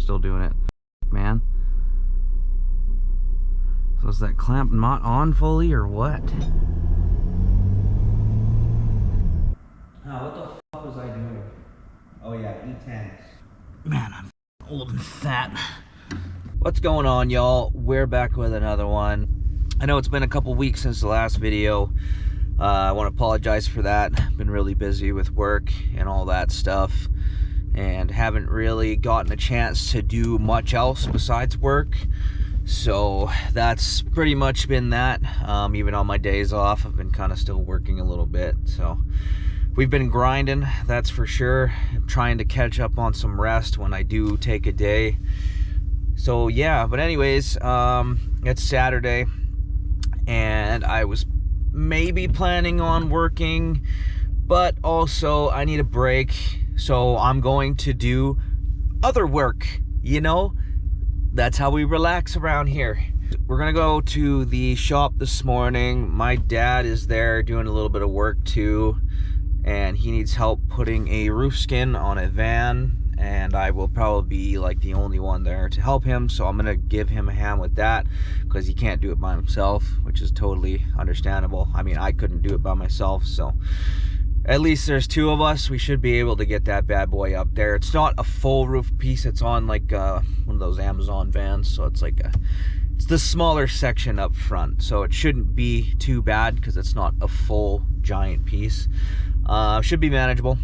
still doing it. Man. So is that clamp not on fully or what? Oh, what the fuck was I doing? Oh yeah, E10s. Man, I'm old and fat. What's going on, y'all? We're back with another one. I know it's been a couple weeks since the last video. I want to apologize for that. I've been really busy with work and all that stuff, and haven't really gotten a chance to do much else besides work. So that's pretty much been that. Even on my days off, I've been kind of still working a little bit. So we've been grinding, that's for sure. I'm trying to catch up on some rest when I do take a day. So yeah, but anyways, it's Saturday, and I was maybe planning on working, but also I need a break, so I'm going to do other work, you know? That's how we relax around here. We're gonna go to the shop this morning. My dad is there doing a little bit of work too, and he needs help putting a roof skin on a van, and I will probably be like the only one there to help him, so I'm gonna give him a hand with that because he can't do it by himself, which is totally understandable. I mean, I couldn't do it by myself, so at least there's two of us. We should be able to get that bad boy up there. It's not a full roof piece. It's on like one of those Amazon vans, so it's like it's the smaller section up front, so it shouldn't be too bad because it's not a full giant piece. Should be manageable.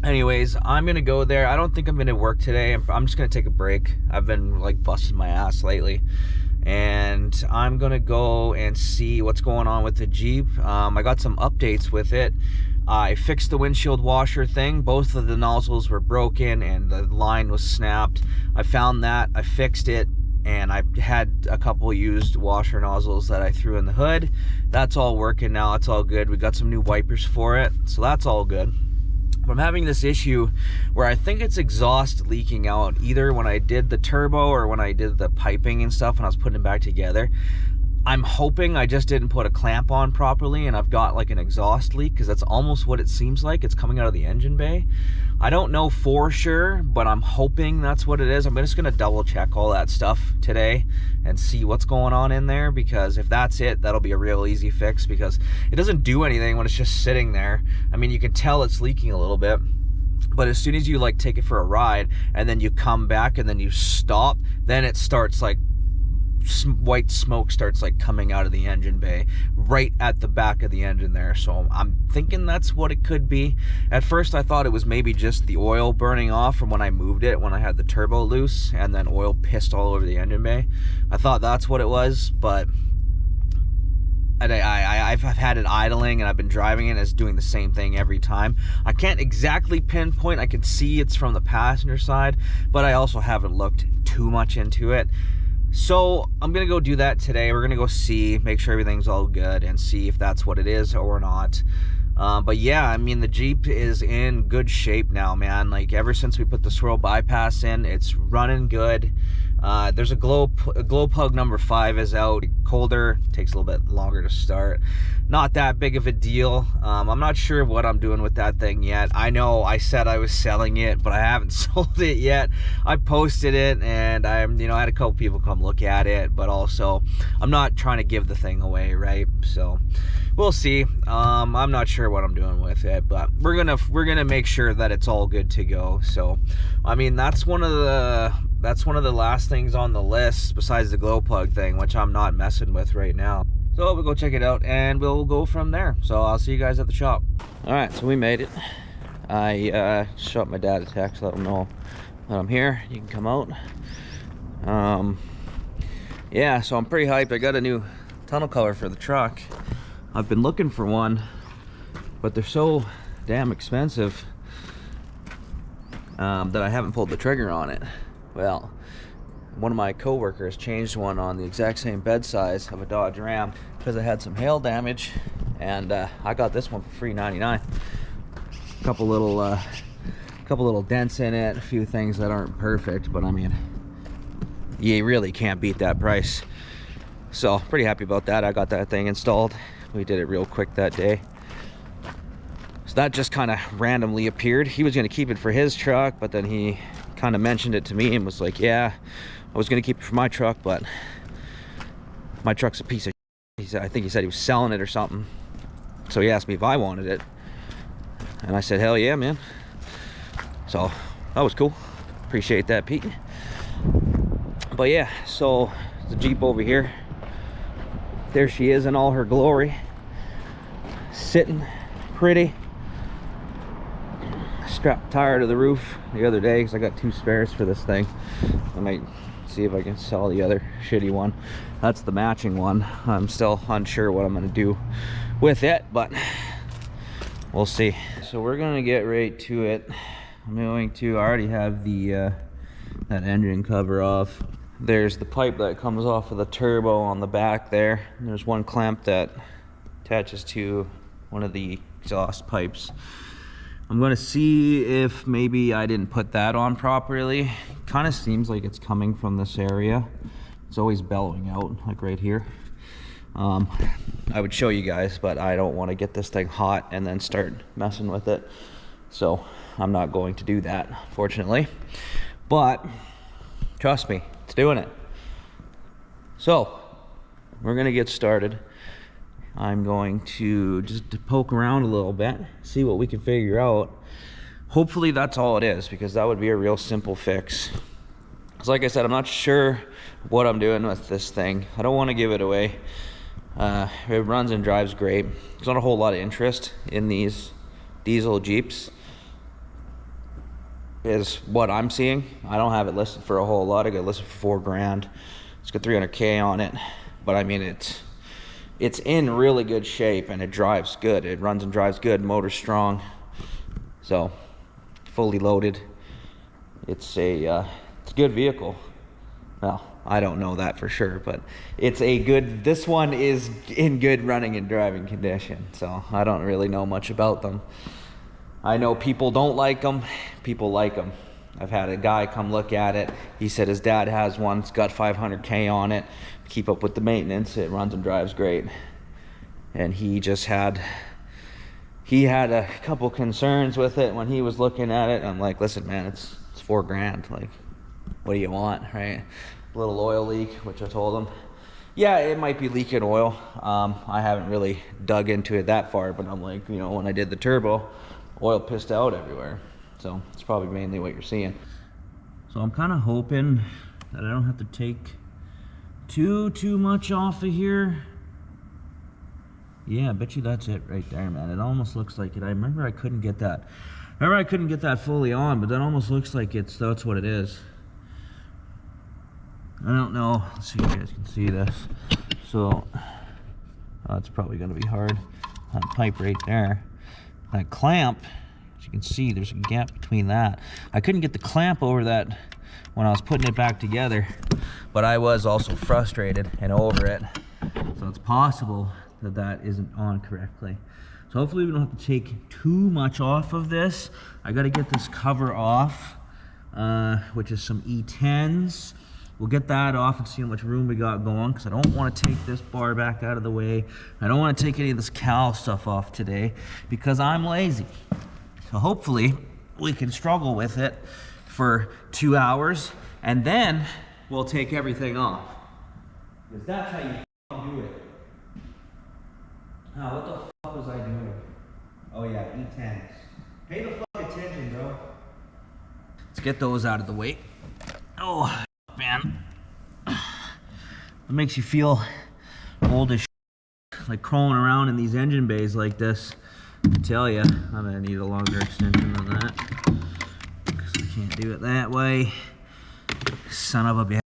Anyways, I'm gonna go there. I don't think I'm gonna work today. I'm just gonna take a break. I've been like busting my ass lately, and I'm gonna go and see what's going on with the Jeep. I got some updates with it. I fixed the windshield washer thing. Both of the nozzles were broken and the line was snapped. I found that, I fixed it, and I had a couple used washer nozzles that I threw in the hood. That's all working now. It's all good. We got some new wipers for it, so that's all good. But I'm having this issue where I think it's exhaust leaking out, either when I did the turbo or when I did the piping and stuff when I was putting it back together. I'm hoping I just didn't put a clamp on properly and I've got like an exhaust leak, because that's almost what it seems like. It's coming out of the engine bay. I don't know for sure, but I'm hoping that's what it is. I'm just gonna double check all that stuff today and see what's going on in there, because if that's it, that'll be a real easy fix, because it doesn't do anything when it's just sitting there. I mean, you can tell it's leaking a little bit, but as soon as you like take it for a ride and then you come back and then you stop, then it starts like white smoke starts like coming out of the engine bay right at the back of the engine there. So I'm thinking that's what it could be. At first I thought it was maybe just the oil burning off from when I moved it, when I had the turbo loose and then oil pissed all over the engine bay. I thought that's what it was, but I've had it idling and I've been driving it and it's doing the same thing every time. I can't exactly pinpoint. I can see it's from the passenger side, but I also haven't looked too much into it. So I'm gonna go do that today. We're gonna go see, make sure everything's all good and see if that's what it is or not. But yeah, I mean, the Jeep is in good shape now, man. Like ever since we put the swirl bypass in, it's running good. There's a glow plug number 5 is out. Colder, takes a little bit longer to start. Not that big of a deal. I'm not sure what I'm doing with that thing yet. I know I said I was selling it, but I haven't sold it yet. I posted it, and I had a couple people come look at it, but also I'm not trying to give the thing away, right? So we'll see. I'm not sure what I'm doing with it, but we're gonna make sure that it's all good to go. So I mean, that's one of the last things on the list besides the glow plug thing, which I'm not messing with right now. So we'll go check it out and we'll go from there. So I'll see you guys at the shop. All right, so we made it. I shot my dad a text, let him know that I'm here. You can come out. Yeah, so I'm pretty hyped. I got a new tunnel cover for the truck. I've been looking for one, but they're so damn expensive that I haven't pulled the trigger on it. Well, one of my co-workers changed one on the exact same bed size of a Dodge Ram because it had some hail damage, and I got this one for $3.99. A couple little dents in it, a few things that aren't perfect, but I mean, you really can't beat that price. So pretty happy about that. I got that thing installed. We did it real quick that day. So that just kind of randomly appeared. He was going to keep it for his truck, but then he kind of mentioned it to me and was like, yeah, I was gonna keep it for my truck, but my truck's a piece of shit. He said, I think he said he was selling it or something. So he asked me if I wanted it. And I said, hell yeah, man. So that was cool. Appreciate that, Pete. But yeah, so the Jeep over here. There she is in all her glory. Sitting pretty. Strapped tire to the roof the other day because I got 2 spares for this thing. I might see if I can sell the other shitty one. That's the matching one. I'm still unsure what I'm gonna do with it, but we'll see. So we're gonna get right to it. I already have the that engine cover off. There's the pipe that comes off of the turbo on the back there. And there's one clamp that attaches to one of the exhaust pipes. I'm gonna see if maybe I didn't put that on properly. Kind of seems like it's coming from this area. It's always bellowing out, like right here. I would show you guys, but I don't want to get this thing hot and then start messing with it. So I'm not going to do that, fortunately. But trust me, it's doing it. So we're gonna get started. I'm going to just poke around a little bit, see what we can figure out. Hopefully that's all it is, because that would be a real simple fix. Because like I said, I'm not sure what I'm doing with this thing. I don't want to give it away. It runs and drives great. There's not a whole lot of interest in these diesel Jeeps, is what I'm seeing. I don't have it listed for a whole lot. I got it listed for $4,000. It's got 300K on it, but I mean it's in really good shape and it drives good. It runs and drives good, motor's strong. So fully loaded. It's a good vehicle. Well, I don't know that for sure, but it's a good, this one is in good running and driving condition. So I don't really know much about them. I know people don't like them, people like them. I've had a guy come look at it. He said his dad has one, it's got 500K on it. Keep up with the maintenance, it runs and drives great. And he had a couple concerns with it when he was looking at it. I'm like, listen man, it's $4,000. Like, what do you want, right? A little oil leak, which I told him, yeah, it might be leaking oil. I haven't really dug into it that far, but I'm like, you know, when I did the turbo, oil pissed out everywhere. So it's probably mainly what you're seeing. So I'm kind of hoping that I don't have to take too much off of here. Yeah, I bet you that's it right there, man. It almost looks like it. I remember I couldn't get that. Fully on, but that almost looks like that's what it is. I don't know. Let's see if you guys can see this. So it's probably going to be hard. That pipe right there. That clamp, as you can see, there's a gap between that. I couldn't get the clamp over that when I was putting it back together, but I was also frustrated and over it. So it's possible that that isn't on correctly. So hopefully we don't have to take too much off of this. I got to get this cover off, which is some E10s. We'll get that off and see how much room we got going, because I don't want to take this bar back out of the way. I don't want to take any of this cowl stuff off today because I'm lazy. So hopefully we can struggle with it for 2 hours and then we'll take everything off. Because that's how you do it. Oh, what the fuck was I doing? Oh yeah, E10s. Pay the fuck attention, bro. Let's get those out of the way. Oh, man. It makes you feel old as shit, like crawling around in these engine bays like this. I tell you, I'm gonna need a longer extension than that, because I can't do it that way. Son of a bitch.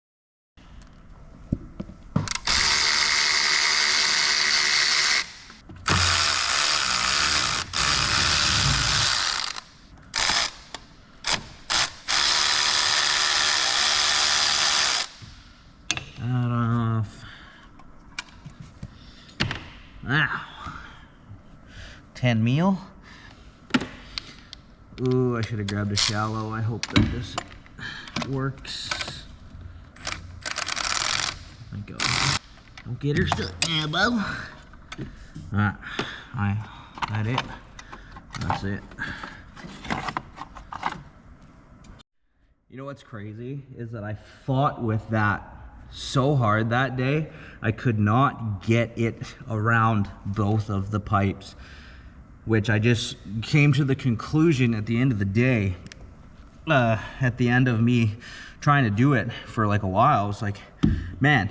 Now, 10 meal. Ooh, I should have grabbed a shallow. I hope that this works. There we go. Don't get her stuck. Yeah, bub. Alright, that it. That's it. You know what's crazy is that I fought with that so hard that day. I could not get it around both of the pipes, which I just came to the conclusion at the end of the day, at the end of me trying to do it for like a while. I was like, man,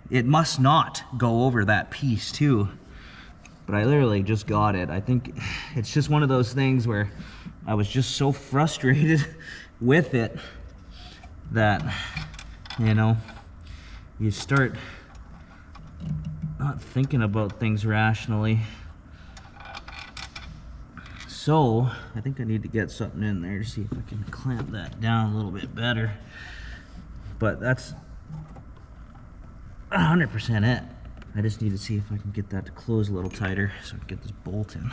it must not go over that piece too. But I literally just got it. I think it's just one of those things where I was just so frustrated with it that, you know, you start not thinking about things rationally. So I think I need to get something in there to see if I can clamp that down a little bit better. But that's 100% it. I just need to see if I can get that to close a little tighter so I can get this bolt in.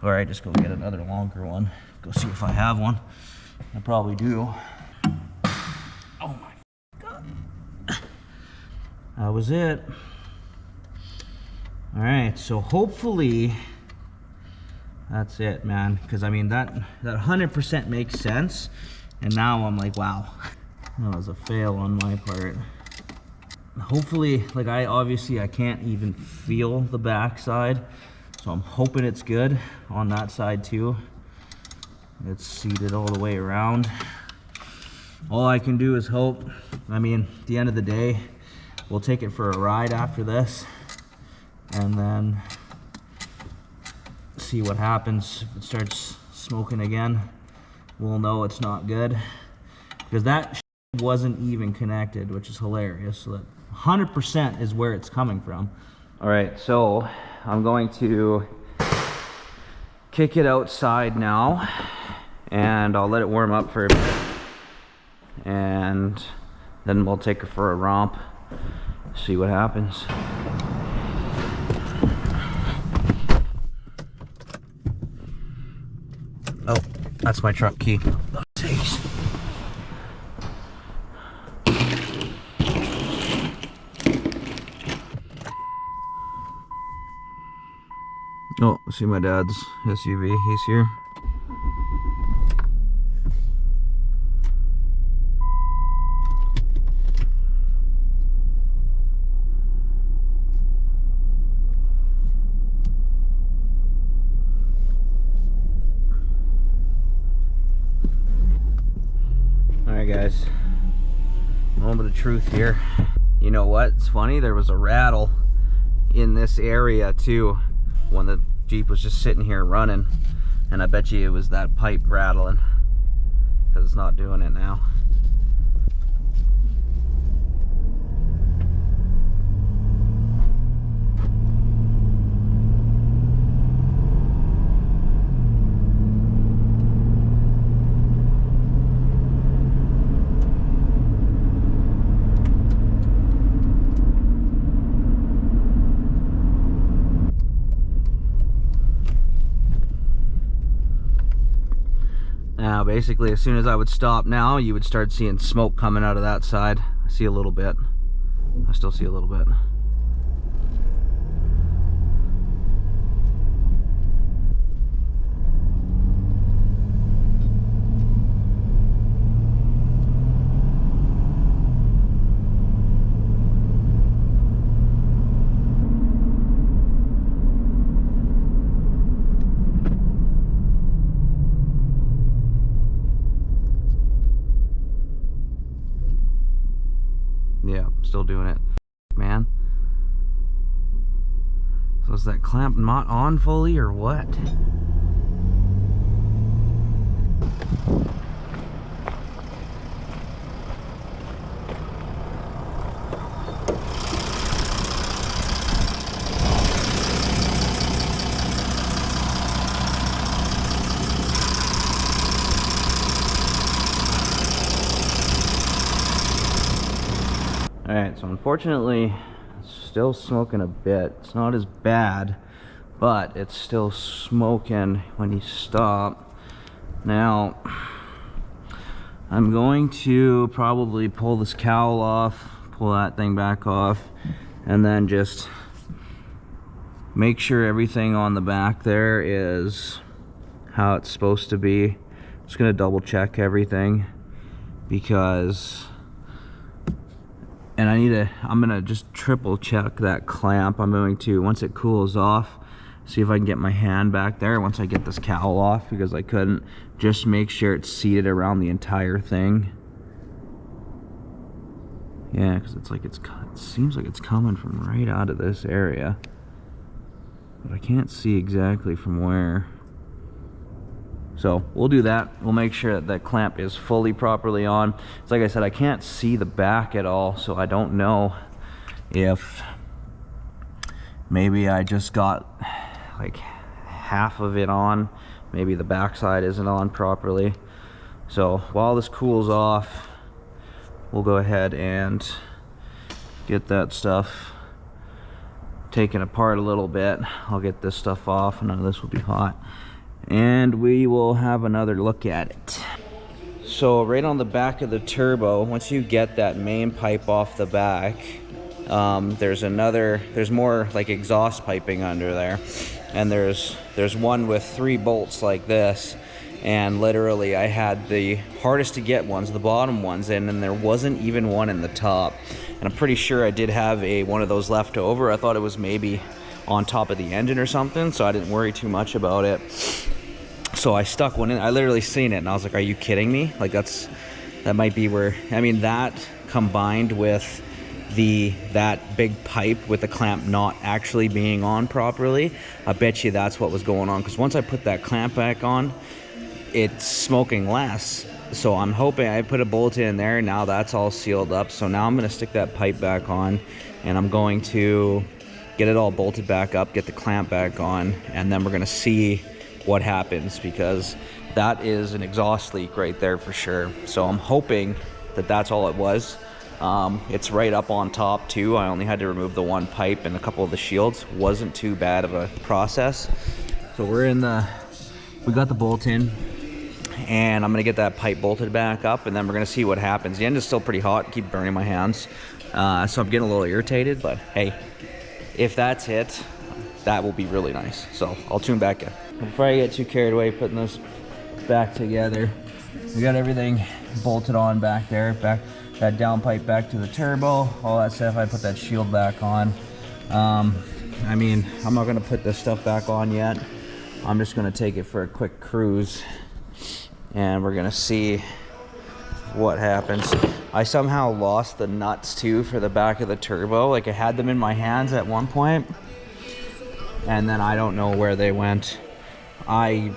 Or I just go get another longer one. Go see if I have one. I probably do. Oh my God. That was it. All right, so hopefully that's it, man. Because I mean, that 100% makes sense. And now I'm like, wow, that was a fail on my part. Hopefully, like I can't even feel the back side, so I'm hoping it's good on that side too. It's seated all the way around. All I can do is hope. I mean, at the end of the day, we'll take it for a ride after this and then see what happens. If it starts smoking again, we'll know it's not good, because that wasn't even connected, which is hilarious. So that 100% is where it's coming from. All right, so I'm going to kick it outside now, and I'll let it warm up for a bit, and then we'll take it for a romp, see what happens. Oh, that's my truck key. Oh, jeez. Oh, see my dad's SUV, he's here. Alright guys, moment of truth here. You know what, it's funny, there was a rattle in this area too when the Jeep was just sitting here running, and I bet you it was that pipe rattling, because it's not doing it now. Now basically, as soon as I would stop now, you would start seeing smoke coming out of that side. I see a little bit. I still see a little bit. Yeah, still doing it, man. So is that clamp not on fully or what? Alright, so unfortunately, it's still smoking a bit. It's not as bad, but it's still smoking when you stop. Now, I'm going to probably pull this cowl off, pull that thing back off, and then just make sure everything on the back there is how it's supposed to be. Just gonna double check everything because, and I'm gonna just triple check that clamp. I'm going to, once it cools off, see if I can get my hand back there once I get this cowl off, because I couldn't. Just make sure it's seated around the entire thing. Yeah, because it's like it seems like it's coming from right out of this area, but I can't see exactly from where. So we'll do that. We'll make sure that that clamp is fully properly on. It's like I said, I can't see the back at all, so I don't know if maybe I just got like half of it on. Maybe the back side isn't on properly. So while this cools off, we'll go ahead and get that stuff taken apart a little bit. I'll get this stuff off, and none of this will be hot, and we will have another look at it. So right on the back of the turbo, once you get that main pipe off the back, there's more like exhaust piping under there, and there's one with 3 bolts like this, and literally I had the hardest to get ones, the bottom ones, in, and there wasn't even one in the top. And I'm pretty sure I did have one of those left over. I thought it was maybe on top of the engine or something, so I didn't worry too much about it. So I stuck one in. I literally seen it and I was like, are you kidding me? Like that might be where, I mean, that combined with that big pipe with the clamp not actually being on properly, I bet you that's what was going on, because once I put that clamp back on, it's smoking less. So I'm hoping I put a bolt in there. Now that's all sealed up. So now I'm going to stick that pipe back on, and I'm going to get it all bolted back up, get the clamp back on, and then we're going to see what happens, because that is an exhaust leak right there for sure. So I'm hoping that that's all it was. It's right up on top too. I only had to remove the one pipe and a couple of the shields. Wasn't too bad of a process. So we got the bolt in, and I'm gonna get that pipe bolted back up, and then we're gonna see what happens. The end is still pretty hot, keep burning my hands, so I'm getting a little irritated, but hey, if that's it, that will be really nice. So I'll tune back in. Before I get too carried away putting this back together, we got everything bolted on back there, that down pipe back to the turbo, all that stuff. I put that shield back on. I mean, I'm not gonna put this stuff back on yet. I'm just gonna take it for a quick cruise, and we're gonna see what happens. I somehow lost the nuts too for the back of the turbo. Like, I had them in my hands at one point, and then I don't know where they went. I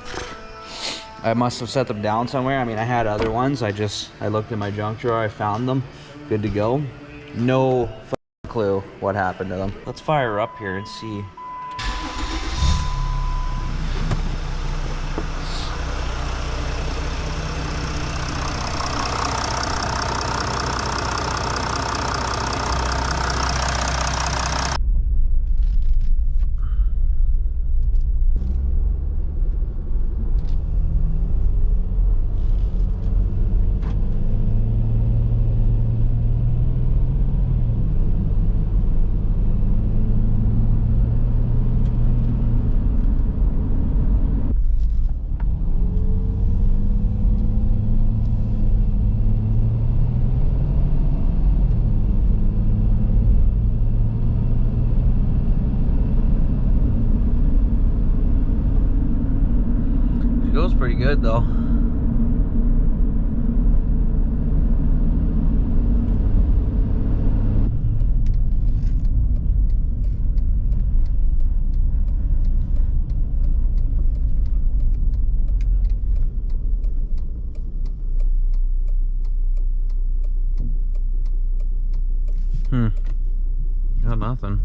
must have set them down somewhere. I mean, I had other ones. I looked in my junk drawer, I found them, good to go. No clue what happened to them. Let's fire up here and see. Goes pretty good though. Got nothing.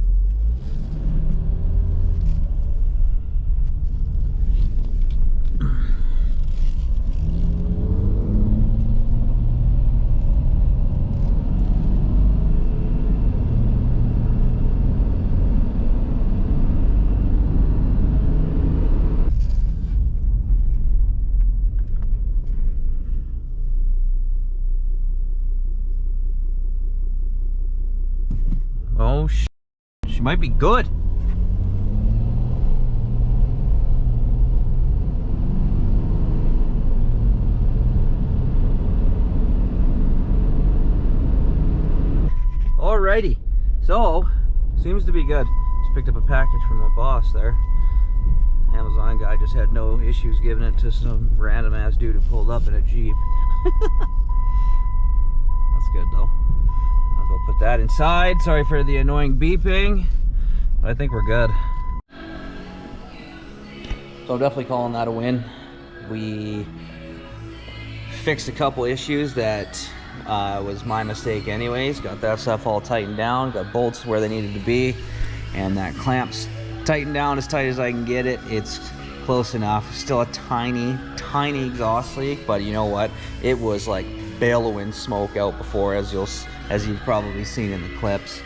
Oh, she might be good. Alrighty, so seems to be good. Just picked up a package from my boss there. Amazon guy just had no issues giving it to some random ass dude who pulled up in a Jeep. That's good though. I'll go put that inside. Sorry for the annoying beeping, but I think we're good. So I'm definitely calling that a win. We fixed a couple issues that was my mistake anyways. Got that stuff all tightened down, got bolts where they needed to be, and that clamp's tightened down as tight as I can get it. It's close enough. Still a tiny exhaust leak, but you know what? It was like bellowing smoke out before, as you've probably seen in the clips.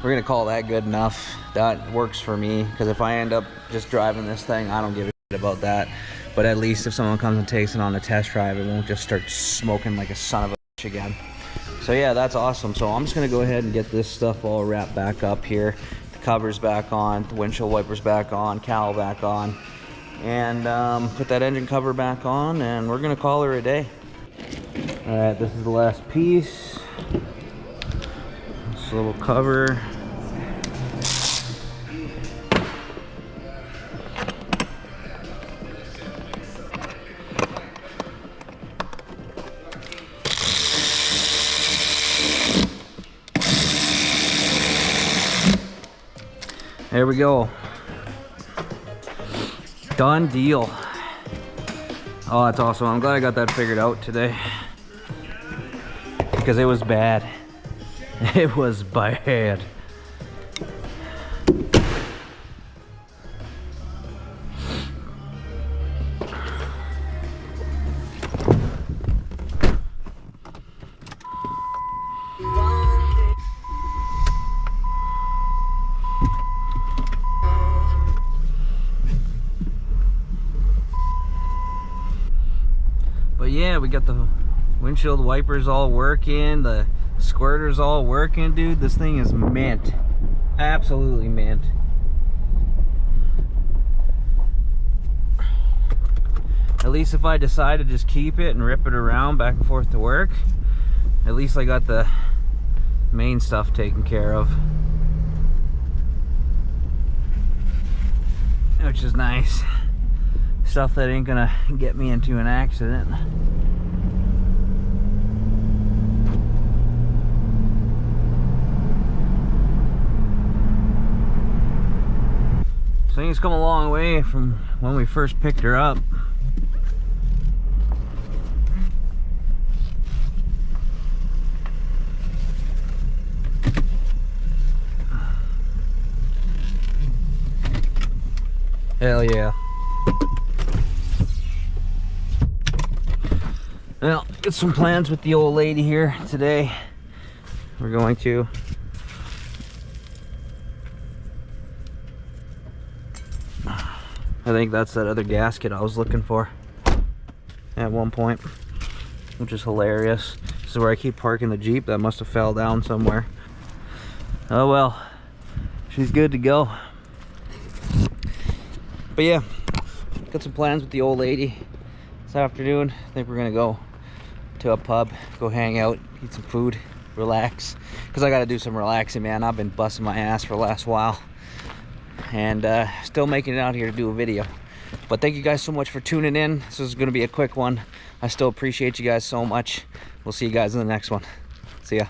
We're gonna call that good enough. That works for me, because if I end up just driving this thing, I don't give a shit about that. But at least if someone comes and takes it on a test drive, it won't just start smoking like a son of a bitch again. So yeah, that's awesome. So I'm just gonna go ahead and get this stuff all wrapped back up here. The covers back on, the windshield wipers back on, cowl back on, and put that engine cover back on, and we're gonna call her a day. All right, this is the last piece. This little cover. There we go. Done deal. Oh, that's awesome. I'm glad I got that figured out today, because it was bad. It was bad. But yeah, we got the windshield wipers all working, the squirters all working, dude. This thing is mint. Absolutely mint. At least if I decide to just keep it and rip it around back and forth to work, at least I got the main stuff taken care of, which is nice. Stuff that ain't gonna get me into an accident. So things come a long way from when we first picked her up. Hell yeah. Well, get some plans with the old lady here today. We're going to I think that's that other gasket I was looking for at one point, which is hilarious. This is where I keep parking the Jeep. That must have fell down somewhere. Oh well, she's good to go. But yeah, got some plans with the old lady this afternoon. I think we're gonna go to a pub, go hang out, eat some food, relax, because I gotta do some relaxing, man. I've been busting my ass for the last while, and still making it out here to do a video. But thank you guys so much for tuning in. This is gonna be a quick one. I still appreciate you guys so much. We'll see you guys in the next one. See ya.